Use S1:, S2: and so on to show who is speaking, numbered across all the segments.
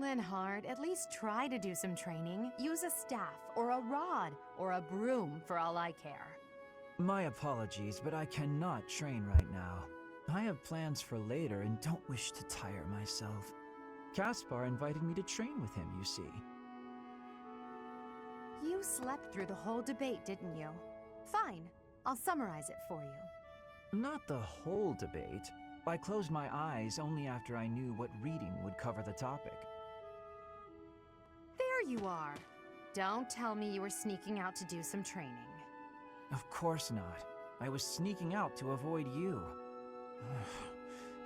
S1: Linhard, at least try to do some training. Use a staff, or a rod, or a broom for all I care.
S2: My apologies, but I cannot train right now. I have plans for later and don't wish to tire myself. Caspar invited me to train with him, you see.
S1: You slept through the whole debate, didn't you? Fine, I'll summarize it for you.
S2: Not the whole debate. I closed my eyes only after I knew what reading would cover the topic.
S1: There you are. Don't tell me you were sneaking out to do some training.
S2: Of course not. I was sneaking out to avoid you.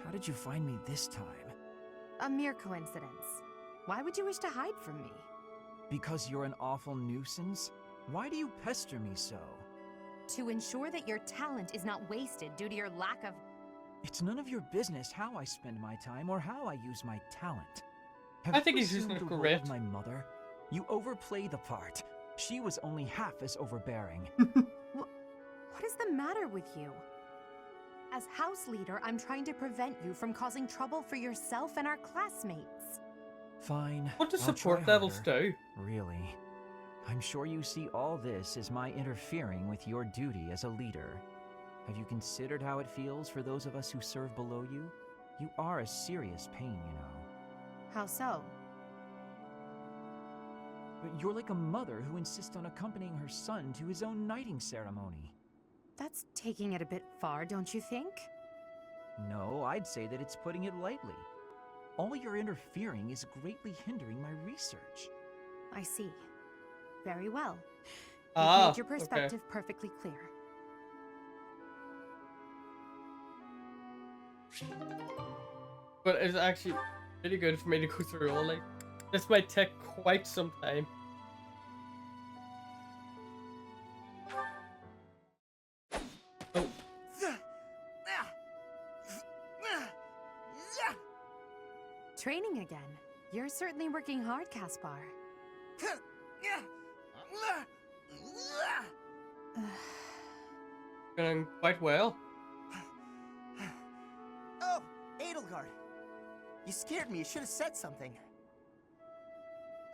S2: How did you find me this time?
S1: A mere coincidence. Why would you wish to hide from me?
S2: Because you're an awful nuisance? Why do you pester me so?
S1: To ensure that your talent is not wasted due to your lack of...
S2: It's none of your business how I spend my time or how I use my talent.
S3: I think he's using
S2: assumed
S3: it
S2: the role
S3: correct.
S2: of my mother? You overplay the part. She was only half as overbearing.
S1: What is the matter with you? As house leader, I'm trying to prevent you from causing trouble for yourself and our classmates.
S2: Fine.
S3: What do
S2: I'll
S3: support
S2: try
S3: levels
S2: harder.
S3: do?
S2: Really? I'm sure you see all this as my interfering with your duty as a leader. Have you considered how it feels for those of us who serve below you? You are a serious pain, you know.
S1: How so?
S2: But you're like a mother who insists on accompanying her son to his own knighting ceremony.
S1: That's taking it a bit far, don't you think?
S2: No, I'd say that it's putting it lightly. All your interfering is greatly hindering my research.
S1: I see. Very well. You've
S3: Ah,
S1: made your perspective perfectly clear.
S3: But it's actually really good for me to go through all like this might take quite some time. Oh,
S1: Training again. You're certainly working hard, Caspar.
S3: going quite well.
S4: Oh, Edelgard. You scared me. You should have said something.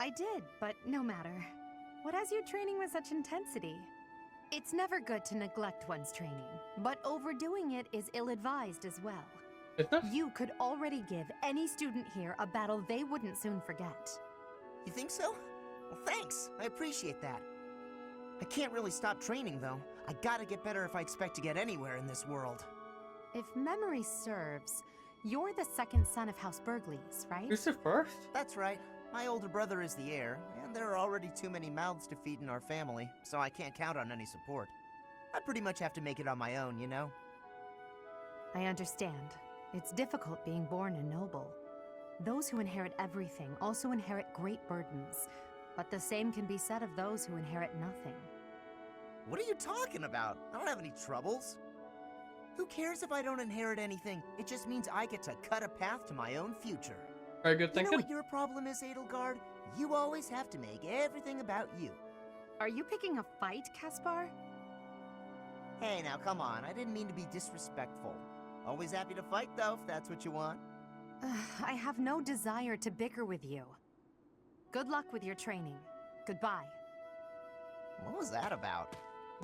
S1: I did, but no matter. What has you training with such intensity? It's never good to neglect one's training, but overdoing it is ill-advised as well.
S3: Isn't it?
S1: You could already give any student here a battle they wouldn't soon forget.
S4: You think so? Well, thanks. I appreciate that. I can't really stop training, though. I gotta get better if I expect to get anywhere in this world.
S1: If memory serves, you're the second son of House Burgleys, right?
S3: Who's the first?
S4: That's right. My older brother is the heir, and there are already too many mouths to feed in our family, so I can't count on any support. I pretty much have to make it on my own, you know?
S1: I understand. It's difficult being born a noble. Those who inherit everything also inherit great burdens, but the same can be said of those who inherit nothing.
S4: What are you talking about? I don't have any troubles. Who cares if I don't inherit anything? It just means I get to cut a path to my own future.
S3: Very good
S4: You know
S3: thinking.
S4: what your problem is, Edelgard? You always have to make everything about you.
S1: Are you picking a fight, Caspar?
S4: Hey, now come on. I didn't mean to be disrespectful. Always happy to fight, though, if that's what you want.
S1: I have no desire to bicker with you. Good luck with your training. Goodbye.
S4: What was that about?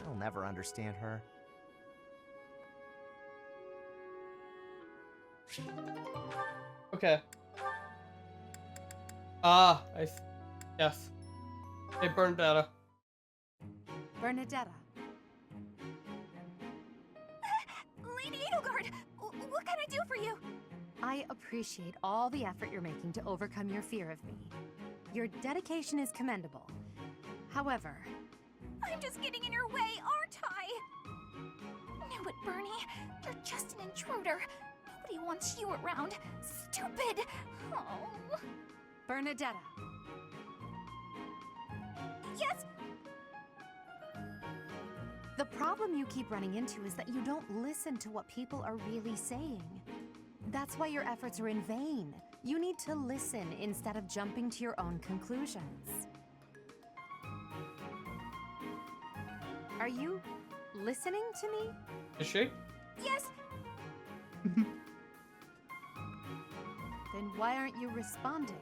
S4: I'll never understand her.
S3: Okay. Ah, yes. Hey, Bernadetta.
S1: Bernadetta.
S5: Lady Edelgard, what can I do for you?
S1: I appreciate all the effort you're making to overcome your fear of me. Your dedication is commendable. However,
S5: I'm just getting in your way, aren't I? No, but Bernie, you're just an intruder. Nobody wants you around. Stupid. Oh.
S1: Bernadetta.
S5: Yes?
S1: The problem you keep running into is that you don't listen to what people are really saying. That's why your efforts are in vain. You need to listen instead of jumping to your own conclusions. Are you listening to me?
S3: Is she?
S5: Yes?
S1: Then why aren't you responding?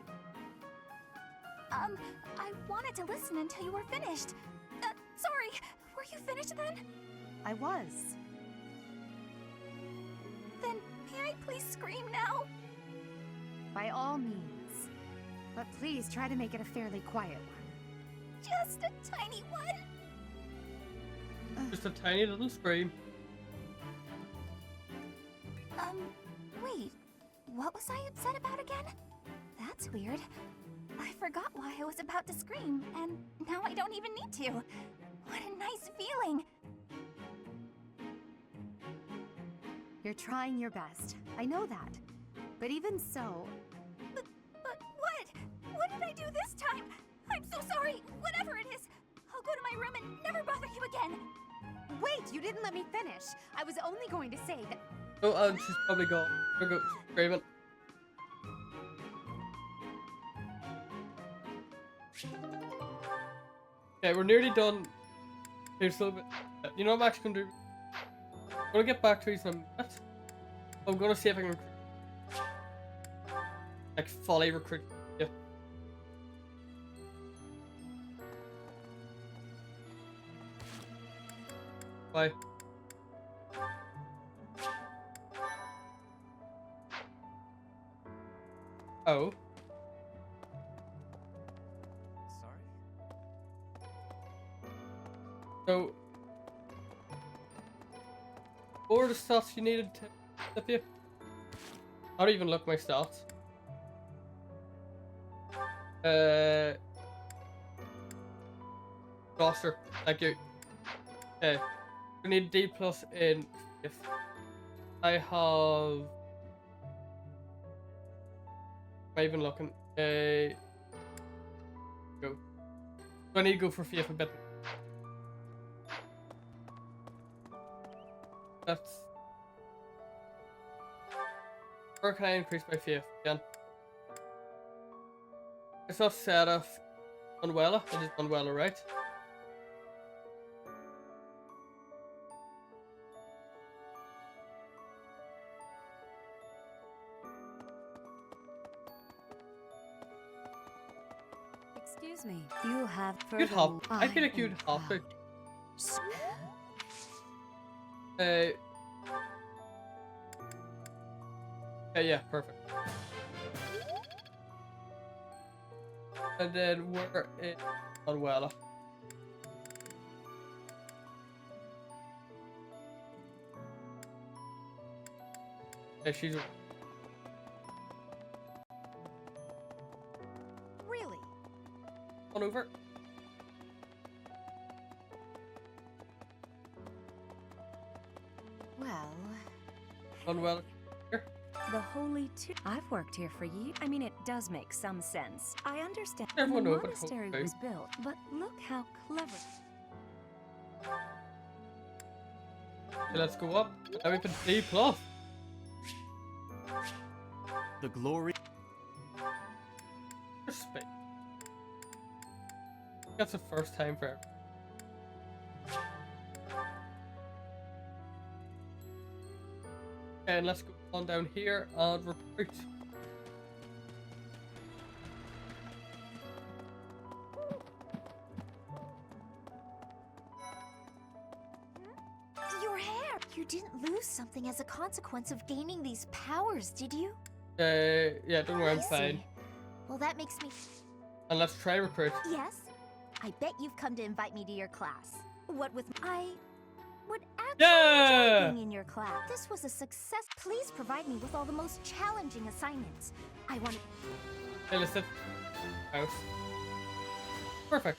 S5: I wanted to listen until you were finished. Sorry, were you finished then?
S1: I was.
S5: Then may I please scream now?
S1: By all means. But please try to make it a fairly quiet one.
S5: Just a tiny one.
S3: Just a tiny little scream.
S5: Wait. What was I upset about again? That's weird. I forgot why I was about to scream, and now I don't even need to. What a nice feeling.
S1: You're trying your best. I know that. But even so...
S5: But what? What did I do this time? I'm so sorry. Whatever it is. I'll go to my room and never bother you again.
S1: Wait, you didn't let me finish. I was only going to say that...
S3: Oh, she's probably gone. We'll go screaming. Okay, we're nearly done. Here's a little bit. You know what I'm actually going to do? I'm going to get back to these in a minute. I'm going to see if I can like fully recruit. Yeah. Bye. Oh.
S4: Sorry?
S3: So, what were the stats you needed to flip you? I don't even look my stats. Roster, thank you. Okay, we need D plus in if I have. Am I even looking? Go. Do I need to go for faith a bit? That's. Where can I increase my faith again? It's not set off Manuela, it is Manuela, right?
S1: Excuse me. You have
S3: You'd
S1: further...
S3: have. I feel like you'd have to. Yeah, perfect. And then we're in Manuela. Yeah, she's
S1: Really?
S3: on over.
S1: Well...
S3: Manuela.
S6: The Holy Two. I've worked here for years. I mean, it does make some sense. I understand
S3: Everyone
S6: when
S3: knows
S6: the
S3: what
S6: monastery
S3: Holy
S6: was built, but look how clever.
S3: Okay, let's go up. Now we can D plus.
S7: The glory.
S3: Respect. That's the first time for everyone. And let's go on down here and recruit.
S5: Your hair! You didn't lose something as a consequence of gaining these powers, did you?
S3: Yeah, don't worry, I'm
S5: I
S3: fine.
S5: see. Well, that makes me...
S3: And let's try recruit.
S5: Yes? I bet you've come to invite me to your class. What with... I would actually
S3: Yeah!
S5: enjoy being in your class. This was a success. Please provide me with all the most challenging assignments. I want...
S3: Hey, listen. House. Perfect.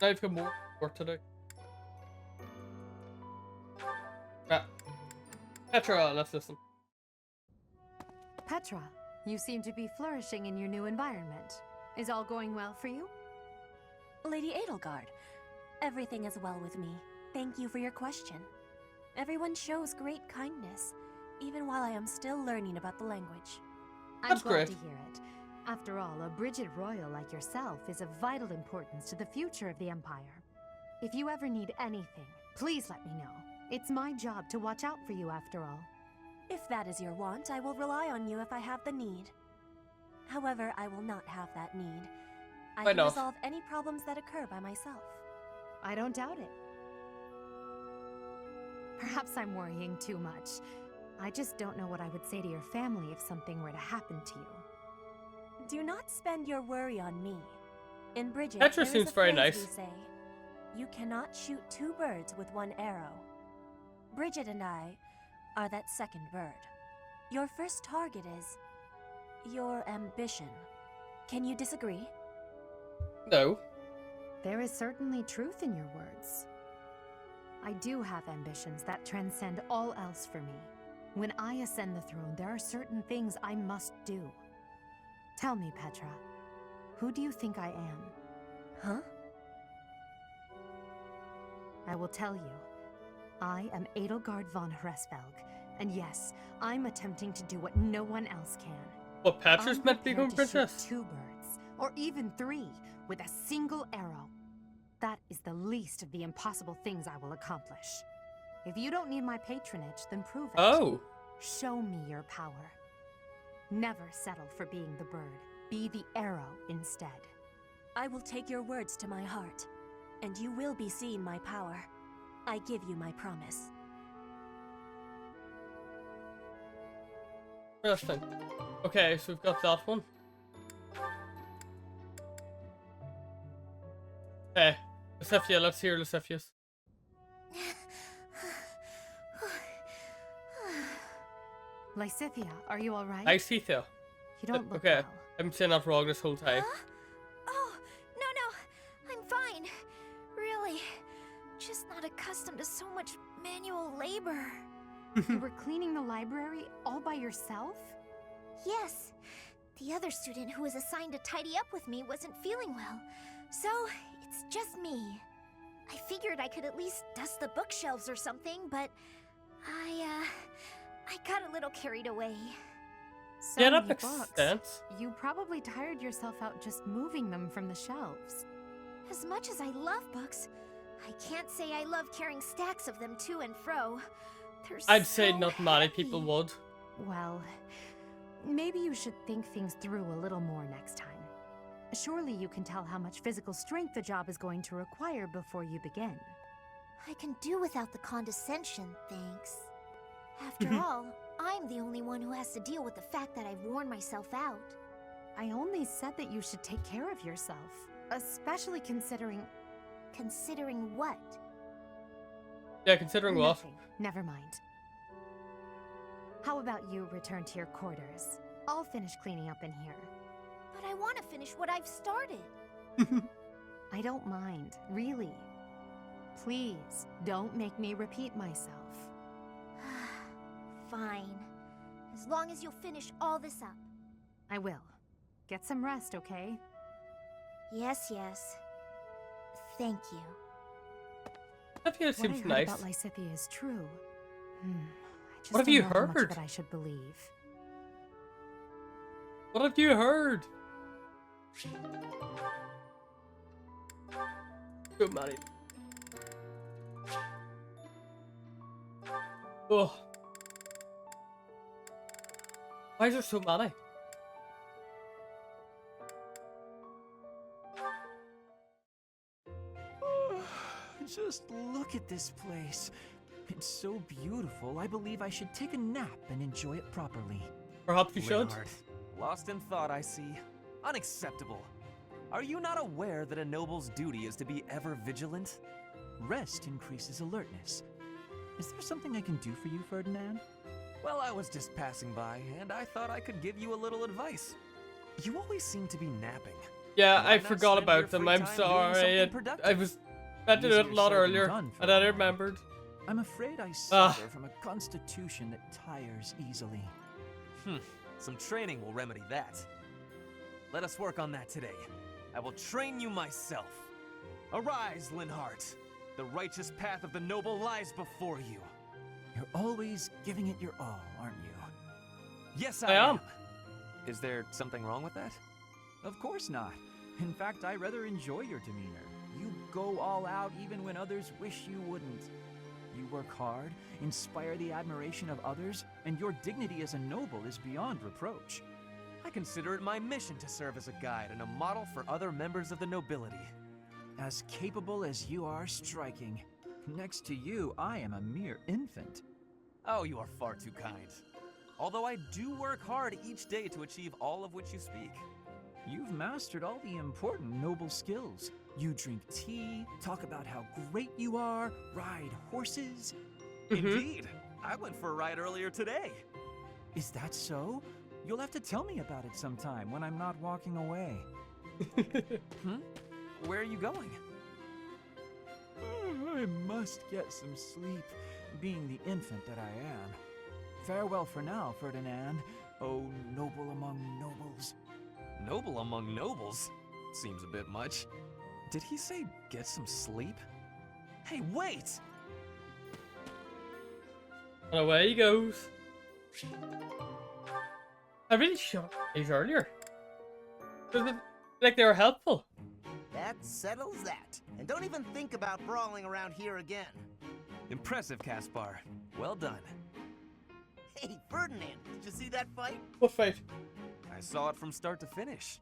S3: Now you've got more work to do. Yeah. Petra, let's listen.
S1: Petra, you seem to be flourishing in your new environment. Is all going well for you?
S6: Lady Edelgard, everything is well with me. Thank you for your question. Everyone shows great kindness, even while I am still learning about the language.
S1: I'm
S3: That's
S1: glad
S3: great.
S1: to hear it. After all, a Brigid royal like yourself is of vital importance to the future of the Empire. If you ever need anything, please let me know. It's my job to watch out for you after all.
S6: If that is your want, I will rely on you if I have the need. However, I will not have that need. I
S3: Why
S6: can
S3: not?
S6: resolve any problems that occur by myself.
S1: I don't doubt it. Perhaps I'm worrying too much. I just don't know what I would say to your family if something were to happen to you.
S6: Do not spend your worry on me. In Bridget,
S3: Petra
S6: there is
S3: seems
S6: a
S3: very
S6: phrase
S3: nice.
S6: we say, you cannot shoot two birds with one arrow. Bridget and I are that second bird. Your first target is your ambition. Can you disagree?
S3: No.
S1: There is certainly truth in your words. I do have ambitions that transcend all else for me. When I ascend the throne, there are certain things I must do. Tell me, Petra, who do you think I am?
S6: Huh?
S1: I will tell you. I am Edelgard von Hresvelg, and yes, I'm attempting to do what no one else can.
S3: What, Petra's
S1: I'm
S3: meant to become
S1: prepared to shoot
S3: princess?
S1: 2 birds, or even 3, with a single arrow. That is the least of the impossible things I will accomplish. If you don't need my patronage, then prove it.
S3: Oh.
S1: Show me your power. Never settle for being the bird. Be the arrow instead.
S6: I will take your words to my heart, and you will be seeing my power. I give you my promise.
S3: Interesting. Okay, so we've got that one. Okay. Lucifia, let's hear Lucifia's.
S1: Lysithia, are you all right?
S3: I see Theo.
S1: You don't look
S3: Okay,
S1: well.
S3: I've been saying that wrong this whole time.
S5: Huh? Oh, no, I'm fine. Really. Just not accustomed to so much manual labor.
S1: You were cleaning the library all by yourself?
S5: Yes. The other student who was assigned to tidy up with me wasn't feeling well. So, it's just me. I figured I could at least dust the bookshelves or something, but I got a little carried away.
S1: So
S3: Yeah, that
S1: many
S3: makes
S1: books.
S3: sense.
S1: You probably tired yourself out just moving them from the shelves.
S5: As much as I love books, I can't say I love carrying stacks of them to and fro. They're
S3: I'd say
S5: so
S3: not many people
S5: heavy.
S3: would.
S1: Well, maybe you should think things through a little more next time. Surely you can tell how much physical strength the job is going to require before you begin.
S5: I can do without the condescension, thanks. After all, I'm the only one who has to deal with the fact that I've worn myself out.
S1: I only said that you should take care of yourself, especially considering...
S5: Considering what?
S3: Yeah, considering what?
S1: Nothing. Never mind. How about you return to your quarters? I'll finish cleaning up in here.
S5: But I want to finish what I've started.
S1: I don't mind, really. Please, don't make me repeat myself.
S5: Fine. As long as you'll finish all this up.
S1: I will. Get some rest, okay?
S5: Yes, yes. Thank you.
S3: Lucifia
S1: What I
S3: seems
S1: heard
S3: nice.
S1: about Lysithia is true. I just
S3: What have
S1: don't
S3: you
S1: know how much
S3: heard?
S1: of it I should believe.
S3: What have you heard? Too many. Oh. Why is there so many?
S2: Just look at this place. It's so beautiful, I believe I should take a nap and enjoy it properly.
S3: Perhaps you should.
S7: Leonard, lost in thought, I see. Unacceptable. Are you not aware that a noble's duty is to be ever vigilant?
S2: Rest increases alertness. Is there something I can do for you, Ferdinand?
S7: Well, I was just passing by, and I thought I could give you a little advice. You always seem to be napping.
S3: Yeah,
S7: Why
S3: I
S7: not
S3: forgot
S7: spend your
S3: about them.
S7: free
S3: I'm
S7: time doing
S3: sorry.
S7: something productive?
S3: I was meant to do it a
S2: Easier
S3: lot
S2: said than
S3: earlier,
S2: done,
S3: and I
S2: Ferdinand.
S3: remembered.
S2: I'm afraid I
S3: Ah.
S2: suffer from a constitution that tires easily.
S7: Some training will remedy that. Let us work on that today. I will train you myself. Arise, Linhart. The righteous path of the noble lies before you.
S2: You're always giving it your all, aren't you?
S7: Yes,
S3: I
S7: I
S3: am.
S7: am. Is there something wrong with that?
S2: Of course not. In fact, I rather enjoy your demeanor. You go all out even when others wish you wouldn't. You work hard, inspire the admiration of others, and your dignity as a noble is beyond reproach.
S7: I consider it my mission to serve as a guide and a model for other members of the nobility.
S2: As capable as you are striking. Next to you, I am a mere infant.
S7: Oh, you are far too kind. Although I do work hard each day to achieve all of which you speak.
S2: You've mastered all the important noble skills. You drink tea, talk about how great you are, ride horses.
S7: Indeed. I went for a ride earlier today.
S2: Is that so? You'll have to tell me about it sometime when I'm not walking away.
S7: Where are you going?
S2: I must get some sleep, being the infant that I am. Farewell for now, Ferdinand, oh noble among nobles.
S7: Noble among nobles? Seems a bit much. Did he say get some sleep? Hey, wait!
S3: And away he goes. I really shot these earlier. Like they were helpful.
S4: That settles that. And don't even think about brawling around here again.
S7: Impressive, Caspar. Well done.
S4: Hey, Ferdinand, did you see that fight?
S3: What fight?
S7: I saw it from start to finish.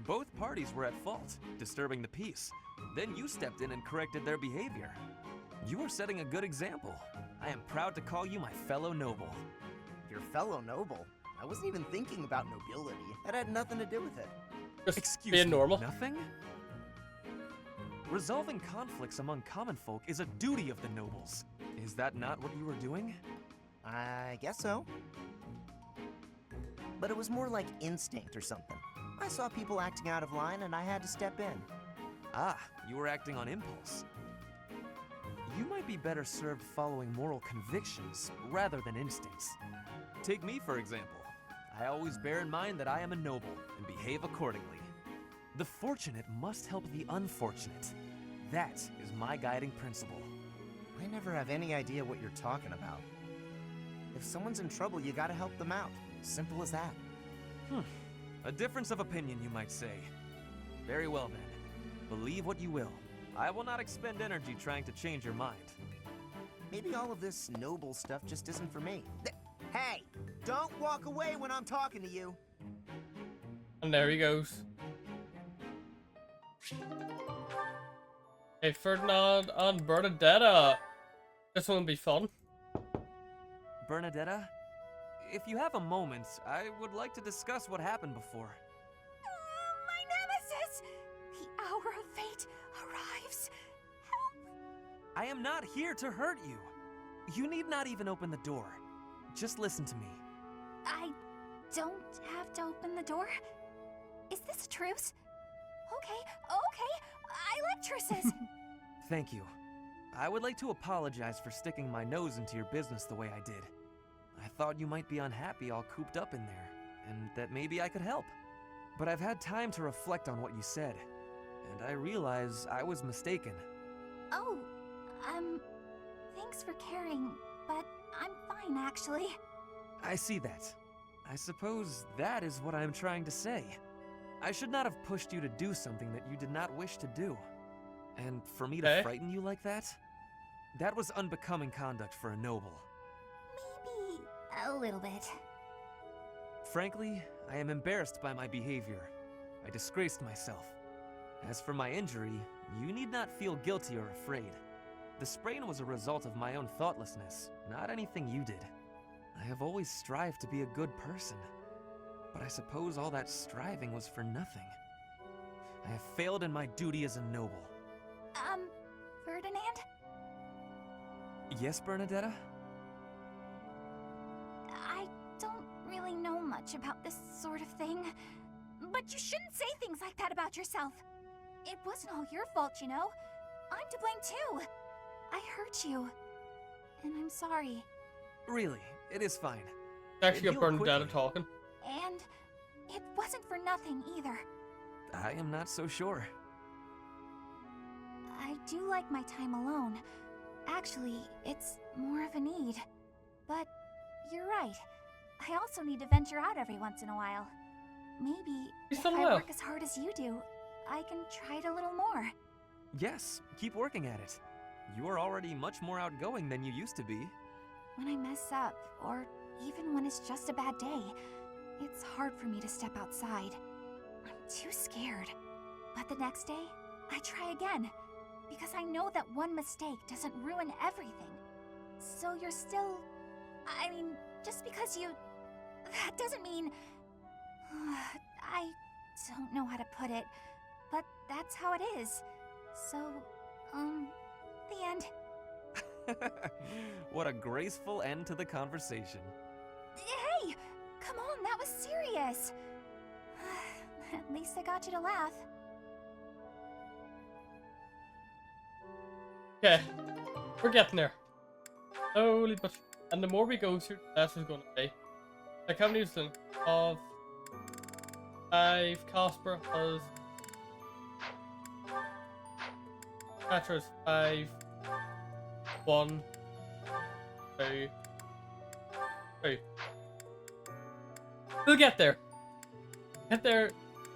S7: Both parties were at fault, disturbing the peace. Then you stepped in and corrected their behavior. You are setting a good example. I am proud to call you my fellow noble.
S4: Your fellow noble? I wasn't even thinking about nobility. That had nothing to do with it.
S3: Just
S7: Excuse
S3: being
S7: me,
S3: normal.
S7: nothing? Resolving conflicts among common folk is a duty of the nobles. Is that not what you were doing?
S4: I guess so. But it was more like instinct or something. I saw people acting out of line and I had to step in.
S7: Ah, you were acting on impulse. You might be better served following moral convictions rather than instincts. Take me, for example. I always bear in mind that I am a noble and behave accordingly. The fortunate must help the unfortunate. That is my guiding principle.
S4: I never have any idea what you're talking about. If someone's in trouble, you gotta help them out. Simple as that.
S7: A difference of opinion, you might say. Very well then. Believe what you will. I will not expend energy trying to change your mind.
S4: Maybe all of this noble stuff just isn't for me. Hey, don't walk away when I'm talking to you.
S3: And there he goes. Hey, Ferdinand and Bernadetta. This one will be fun.
S7: Bernadetta, if you have a moment, I would like to discuss what happened before.
S5: My nemesis! The hour of fate arrives. Help!
S7: I am not here to hurt you. You need not even open the door. Just listen to me.
S5: I don't have to open the door? Is this a truce? Okay. I like truces.
S7: Thank you. I would like to apologize for sticking my nose into your business the way I did. I thought you might be unhappy all cooped up in there, and that maybe I could help. But I've had time to reflect on what you said, and I realize I was mistaken.
S5: Oh, thanks for caring, but I'm fine actually.
S7: I see that. I suppose that is what I am trying to say. I should not have pushed you to do something that you did not wish to do. And for me to frighten you like that was unbecoming conduct for a noble.
S5: Maybe a little bit.
S7: Frankly, I am embarrassed by my behavior. I disgraced myself. As for my injury, you need not feel guilty or afraid. The sprain was a result of my own thoughtlessness, not anything you did. I have always strived to be a good person, but I suppose all that striving was for nothing. I have failed in my duty as a noble.
S5: Ferdinand?
S7: Yes, Bernadetta?
S5: I don't really know much about this sort of thing, but you shouldn't say things like that about yourself. It wasn't all your fault, you know. I'm to blame too. I hurt you, and I'm sorry.
S7: Really, it is fine.
S3: Actually, got
S7: Heal
S3: Bernadetta
S7: quickly.
S3: talking.
S5: And it wasn't for nothing either.
S7: I am not so sure.
S5: I do like my time alone. Actually, it's more of a need. But you're right. I also need to venture out every once in a while. Maybe
S3: You've
S5: if
S3: done
S5: I
S3: well.
S5: work as hard as you do, I can try it a little more.
S7: Yes, keep working at it. You are already much more outgoing than you used to be.
S5: When I mess up, or even when it's just a bad day, It's hard for me to step outside. I'm too scared. But the next day, I try again. Because I know that one mistake doesn't ruin everything. So you're still... I mean, just because you... That doesn't mean... I don't know how to put it, but that's how it is. So, the end.
S7: What a graceful end to the conversation.
S5: Hey! Come on, that was serious! At least I got you to laugh.
S3: Okay, we're getting there. Slowly but and the more we go through, the less it's going to be. Like how many is it? Of 5, Casper has... Petra's 5, 1, 2, 3. We'll get there. Get there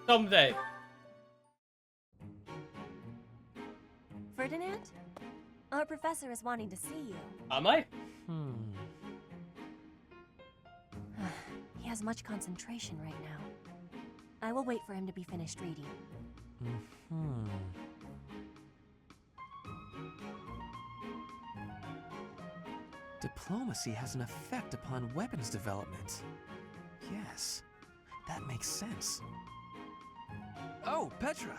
S3: someday.
S6: Ferdinand? Our professor is wanting to see you.
S3: Am I?
S6: He has much concentration right now. I will wait for him to be finished reading.
S7: Diplomacy has an effect upon weapons development. Yes, that makes sense. Oh, Petra!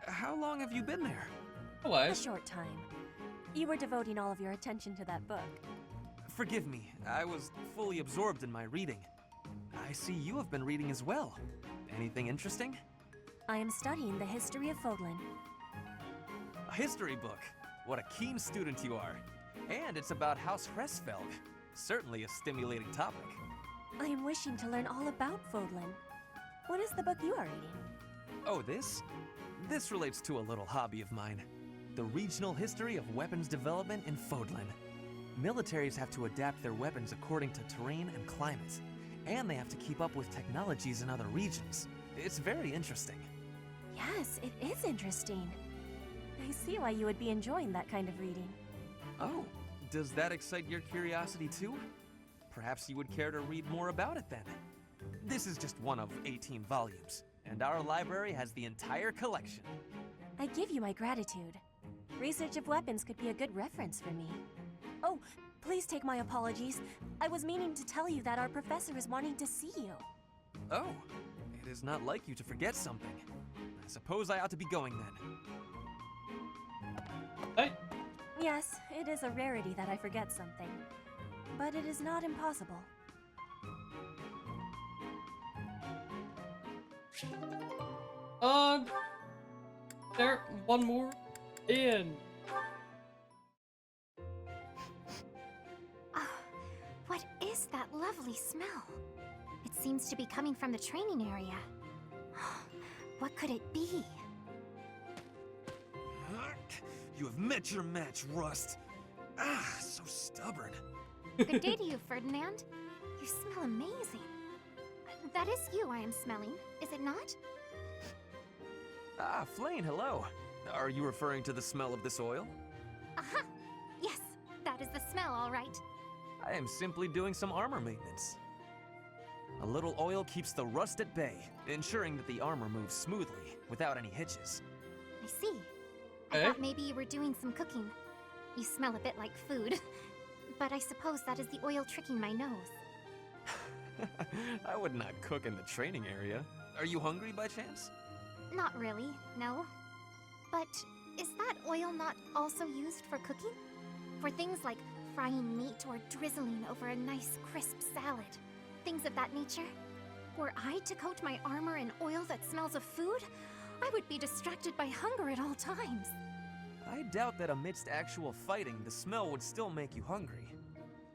S7: How long have you been there?
S6: A short time. You were devoting all of your attention to that book.
S7: Forgive me, I was fully absorbed in my reading. I see you have been reading as well. Anything interesting?
S6: I am studying the history of Fodlan.
S7: A history book. What a keen student you are. And it's about House Hresfelg. Certainly a stimulating topic.
S6: I am wishing to learn all about Fodlan. What is the book you are reading?
S7: Oh, this? This relates to a little hobby of mine. The regional history of weapons development in Fodlan. Militaries have to adapt their weapons according to terrain and climate. And they have to keep up with technologies in other regions. It's very interesting.
S6: Yes, it is interesting. I see why you would be enjoying that kind of reading.
S7: Oh, does that excite your curiosity too? Perhaps you would care to read more about it then. This is just one of 18 volumes, and our library has the entire collection.
S6: I give you my gratitude. Research of weapons could be a good reference for me. Oh, please take my apologies. I was meaning to tell you that our professor is wanting to see you.
S7: Oh, it is not like you to forget something. I suppose I ought to be going then.
S3: Hey.
S6: Yes, it is a rarity that I forget something. But it is not impossible.
S3: And there, one more in.
S5: What is that lovely smell? It seems to be coming from the training area. What could it be?
S7: You have met your match, Rust. Ah, so stubborn.
S5: Good day to you, Ferdinand. You smell amazing. That is you I am smelling, is it not?
S7: Ah, Flane, hello. Are you referring to the smell of this oil?
S5: Aha! Yes, that is the smell, all right.
S7: I am simply doing some armor maintenance. A little oil keeps the rust at bay, ensuring that the armor moves smoothly, without any hitches.
S5: I see. I thought maybe you were doing some cooking. You smell a bit like food. But I suppose that is the oil tricking my nose.
S7: I would not cook in the training area. Are you hungry by chance?
S5: Not really, no. But is that oil not also used for cooking? For things like frying meat or drizzling over a nice crisp salad? Things of that nature? Were I to coat my armor in oil that smells of food, I would be distracted by hunger at all times.
S7: I doubt that amidst actual fighting, the smell would still make you hungry.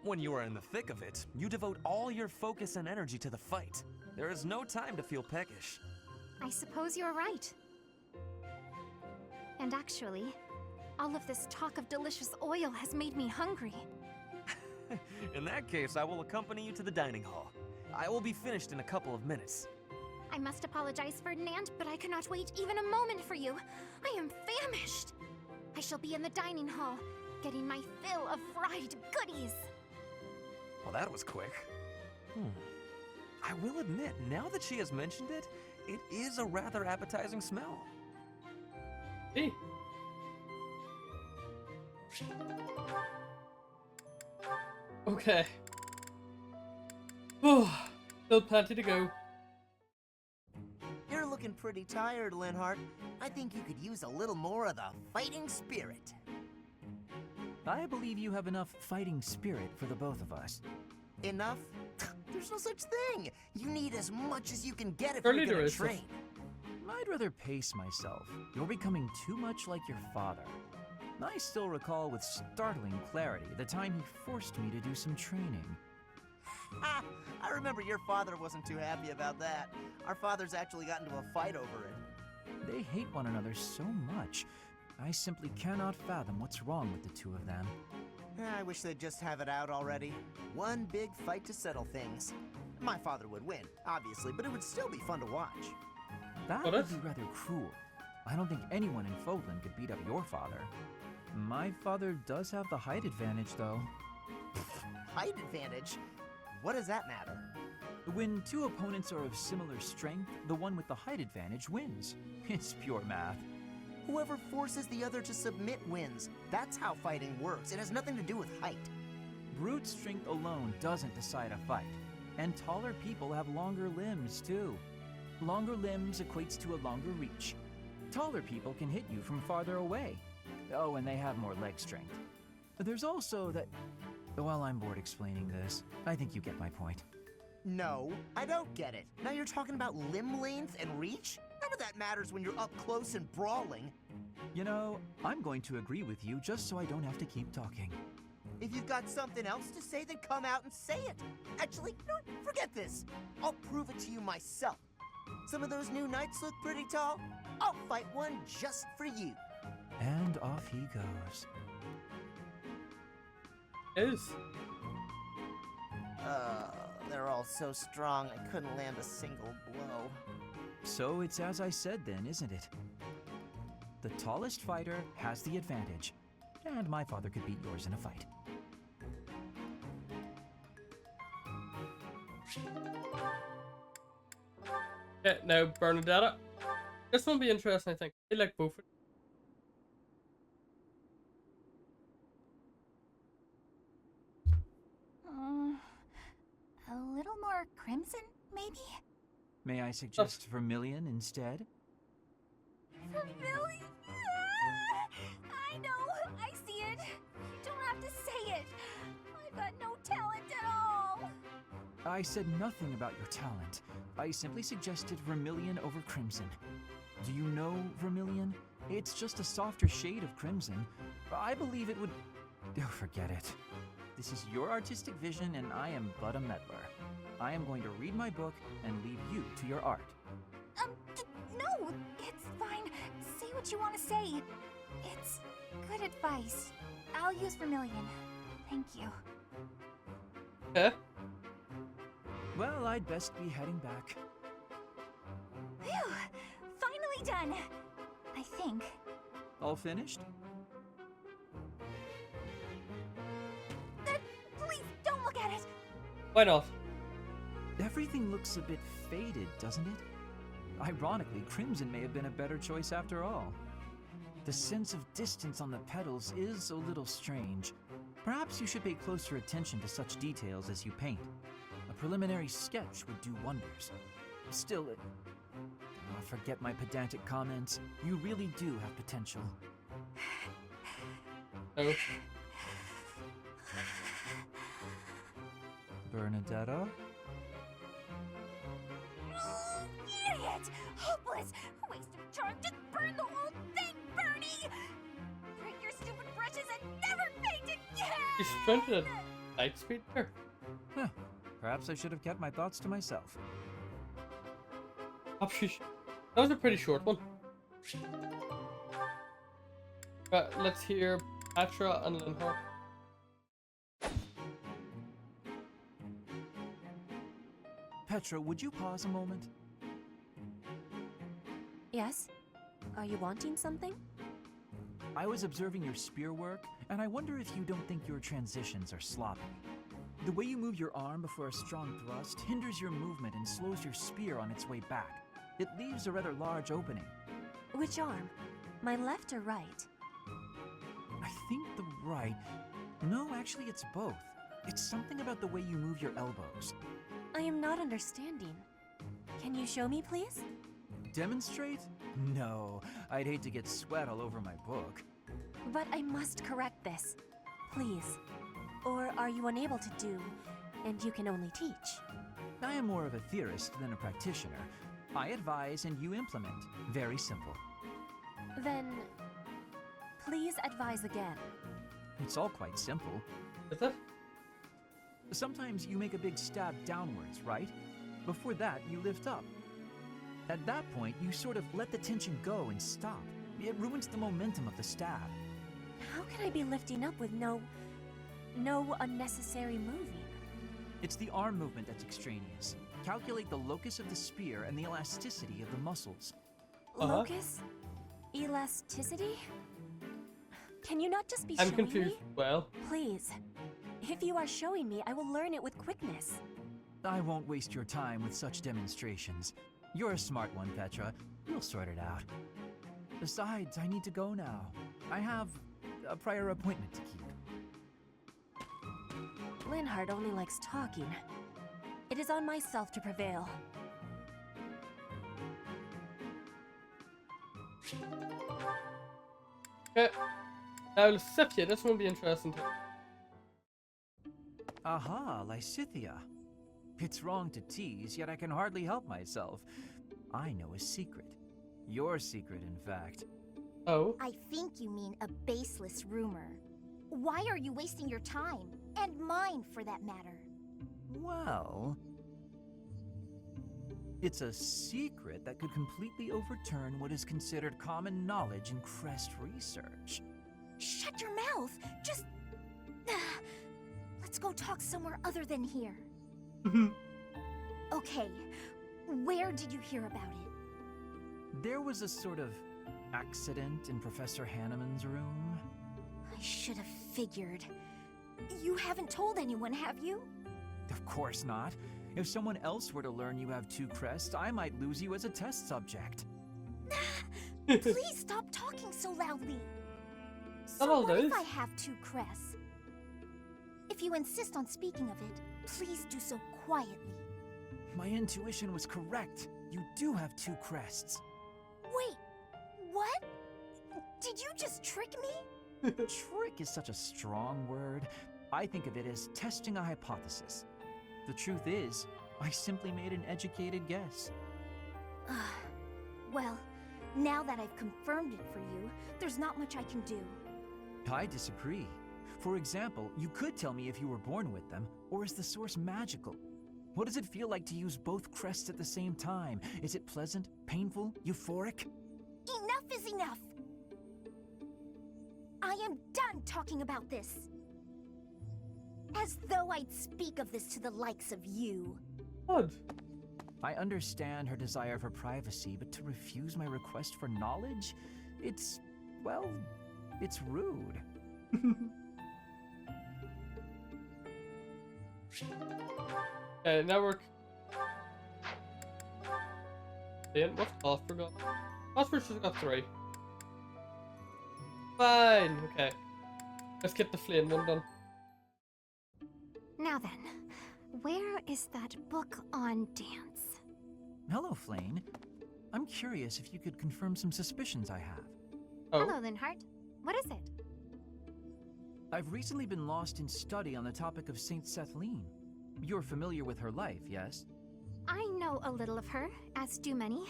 S7: When you are in the thick of it, you devote all your focus and energy to the fight. There is no time to feel peckish.
S5: I suppose you're right. And actually, all of this talk of delicious oil has made me hungry.
S7: In that case, I will accompany you to the dining hall. I will be finished in a couple of minutes.
S5: I must apologize, Ferdinand, but I cannot wait even a moment for you. I am famished. I shall be in the dining hall, getting my fill of fried goodies.
S7: Well, that was quick. I will admit, now that she has mentioned it, it is a rather appetizing smell.
S3: Hey. Okay. Oh, still plenty to go.
S4: You're looking pretty tired, Linhart. I think you could use a little more of the fighting spirit.
S2: I believe you have enough fighting spirit for the both of us.
S4: Enough? There's no such thing. You need as much as you can get if
S3: Surely
S4: you're
S3: there
S4: gonna
S3: is.
S4: train.
S2: I'd rather pace myself. You're becoming too much like your father. I still recall with startling clarity the time he forced me to do some training.
S4: Ha! I remember your father wasn't too happy about that. Our fathers actually got into a fight over it.
S2: They hate one another so much. I simply cannot fathom what's wrong with the two of them.
S4: I wish they'd just have it out already. One big fight to settle things. My father would win, obviously, but it would still be fun to watch.
S2: That
S3: What
S2: would
S3: if-
S2: be rather cruel. I don't think anyone in Fogland could beat up your father. My father does have the height advantage, though.
S4: Height advantage? What does that matter?
S2: When two opponents are of similar strength, the one with the height advantage wins. It's pure math.
S4: Whoever forces the other to submit wins. That's how fighting works. It has nothing to do with height.
S2: Brute strength alone doesn't decide a fight. And taller people have longer limbs, too. Longer limbs equates to a longer reach. Taller people can hit you from farther away. Oh, and they have more leg strength. There's also that... Well, I'm bored explaining this. I think you get my point.
S4: No, I don't get it. Now you're talking about limb length and reach? None of that matters when you're up close and brawling.
S2: You know, I'm going to agree with you just so I don't have to keep talking.
S4: If you've got something else to say, then come out and say it. Actually, you know what? Forget this. I'll prove it to you myself. Some of those new knights look pretty tall. I'll fight one just for you.
S2: And off he goes.
S3: Is.
S4: They're all so strong, I couldn't land a single blow.
S2: So it's as I said then, isn't it? The tallest fighter has the advantage. And my father could beat yours in a fight.
S3: Okay, now Bernadetta. This one will be interesting, I think. I like both.
S5: A little more crimson, maybe?
S2: May I suggest vermilion instead?
S5: Vermilion? I know, I see it. You don't have to say it. I've got no talent at all.
S2: I said nothing about your talent. I simply suggested vermilion over crimson. Do you know vermilion? It's just a softer shade of crimson. I believe it would... Oh, forget it. This is your artistic vision and I am but a meddler. I am going to read my book and leave you to your art.
S5: No, it's fine. Say what you want to say. It's good advice. I'll use vermilion. Thank you.
S3: Okay.
S2: Well, I'd best be heading back.
S5: Phew! Finally done! I think.
S2: All finished?
S5: Please, don't look at it!
S3: Why not?
S2: Everything looks a bit faded, doesn't it? Ironically, crimson may have been a better choice after all. The sense of distance on the petals is a little strange. Perhaps you should pay closer attention to such details as you paint. A preliminary sketch would do wonders. Still, forget my pedantic comments. You really do have potential.
S3: No.
S2: Bernadetta?
S5: Idiot! Hopeless! Waste of charm! Just burn the whole thing, Bernie! Break your stupid brushes and never paint again!
S3: You sprinted at light speed there.
S2: Huh. Perhaps I should have kept my thoughts to myself.
S3: That was a pretty short one. Let's hear Patra and Linhart.
S2: Petra, would you pause a moment?
S6: Yes? Are you wanting something?
S2: I was observing your spear work, and I wonder if you don't think your transitions are sloppy. The way you move your arm before a strong thrust hinders your movement and slows your spear on its way back. It leaves a rather large opening.
S6: Which arm? My left or right?
S2: I think the right... No, actually it's both. It's something about the way you move your elbows.
S6: I am not understanding. Can you show me, please?
S2: Demonstrate? No, I'd hate to get sweat all over my book.
S6: But I must correct this. Please. Or are you unable to do, and you can only teach?
S2: I am more of a theorist than a practitioner. I advise and you implement. Very simple.
S6: Then, please advise again.
S2: It's all quite simple.
S3: Is it?
S2: Sometimes you make a big stab downwards, right? Before that, you lift up. At that point, you sort of let the tension go and stop. It ruins the momentum of the stab.
S6: How can I be lifting up with no unnecessary moving?
S2: It's the arm movement that's extraneous. Calculate the locus of the spear and the elasticity of the muscles.
S6: Locus? Elasticity? Can you not just be
S3: I'm
S6: showing
S3: confused.
S6: me?
S3: Well,
S6: Please. If you are showing me, I will learn it with quickness.
S2: I won't waste your time with such demonstrations. You're a smart one, Petra. You'll sort it out. Besides, I need to go now. I have a prior appointment to keep.
S6: Linhardt only likes talking. It is on myself to prevail.
S3: okay. Now, Lysithea, this one will be interesting.
S2: Aha, Lysithea. It's wrong to tease, yet I can hardly help myself. I know a secret. Your secret, in fact.
S3: Oh.
S5: I think you mean a baseless rumor. Why are you wasting your time? And mine, for that matter.
S2: Well... It's a secret that could completely overturn what is considered common knowledge in Crest research.
S5: Shut your mouth! Just... Let's go talk somewhere other than here. Okay, where did you hear about it?
S2: There was a sort of accident in Professor Hanneman's room.
S5: I should have figured. You haven't told anyone, have you?
S2: Of course not. If someone else were to learn you have 2 crests, I might lose you as a test subject.
S5: Please stop talking so loudly.
S3: Not all
S5: So what if
S3: those.
S5: I have 2 crests? If you insist on speaking of it, please do so quietly.
S2: My intuition was correct. You do have 2 crests.
S5: Wait, what? Did you just trick me?
S2: Trick is such a strong word. I think of it as testing a hypothesis. The truth is, I simply made an educated guess.
S5: Well, now that I've confirmed it for you, there's not much I can do.
S2: I disagree. For example, you could tell me if you were born with them, or is the source magical? What does it feel like to use both crests at the same time? Is it pleasant, painful, euphoric?
S5: Enough is enough! I am done talking about this. As though I'd speak of this to the likes of you.
S3: Odd.
S2: I understand her desire for privacy, but to refuse my request for knowledge? It's, well, it's rude.
S3: Okay, network. Then what's Oscar got? Oscar's just got 3. Fine, okay. Let's get the flame one done.
S1: Now then, where is that book on dance?
S2: Hello, Flane. I'm curious if you could confirm some suspicions I have.
S3: Oh,
S1: Hello, Linhardt. What is it?
S2: I've recently been lost in study on the topic of Saint Setheline. You're familiar with her life, yes?
S1: I know a little of her, as do many.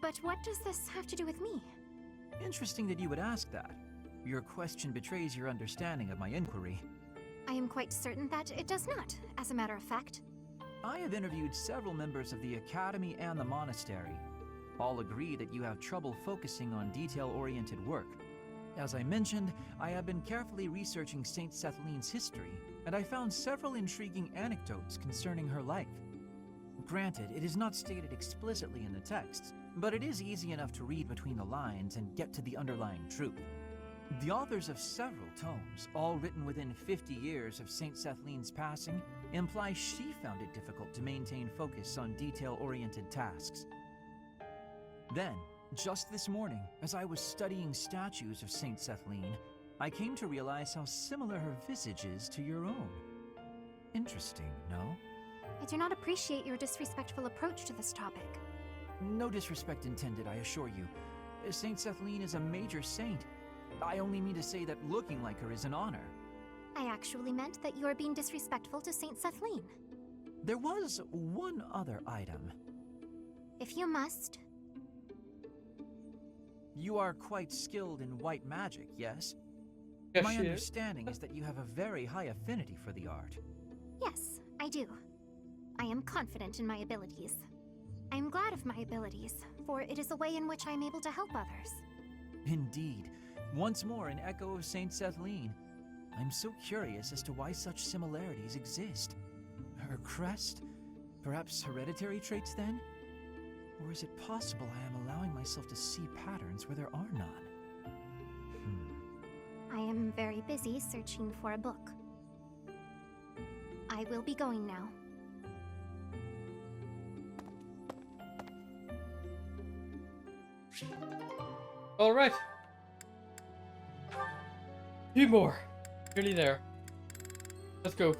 S1: But what does this have to do with me?
S2: Interesting that you would ask that. Your question betrays your understanding of my inquiry.
S1: I am quite certain that it does not, as a matter of fact.
S2: I have interviewed several members of the Academy and the Monastery. All agree that you have trouble focusing on detail-oriented work. As I mentioned, I have been carefully researching Saint Setheline's history, and I found several intriguing anecdotes concerning her life. Granted, it is not stated explicitly in the texts, but it is easy enough to read between the lines and get to the underlying truth. The authors of several tomes, all written within 50 years of St. Sethleen's passing, imply she found it difficult to maintain focus on detail-oriented tasks. Then, just this morning, as I was studying statues of St. Sethleen, I came to realize how similar her visage is to your own. Interesting, no?
S1: I do not appreciate your disrespectful approach to this topic.
S2: No disrespect intended, I assure you. St. Sethleen is a major saint. I only mean to say that looking like her is an honor.
S1: I actually meant that you are being disrespectful to Saint Sethleen.
S2: There was one other item.
S1: If you must.
S2: You are quite skilled in white magic, yes?
S3: Yes,
S2: My
S3: she is.
S2: understanding is that you have a very high affinity for the art.
S1: Yes, I do. I am confident in my abilities. I am glad of my abilities, for it is a way in which I am able to help others.
S2: Indeed. Once more an echo of Saint Sethleen. I'm so curious as to why such similarities exist. Her crest? Perhaps hereditary traits then? Or is it possible I am allowing myself to see patterns where there are none?
S1: I am very busy searching for a book. I will be going now.
S3: All right. Few more. Nearly there. Let's go.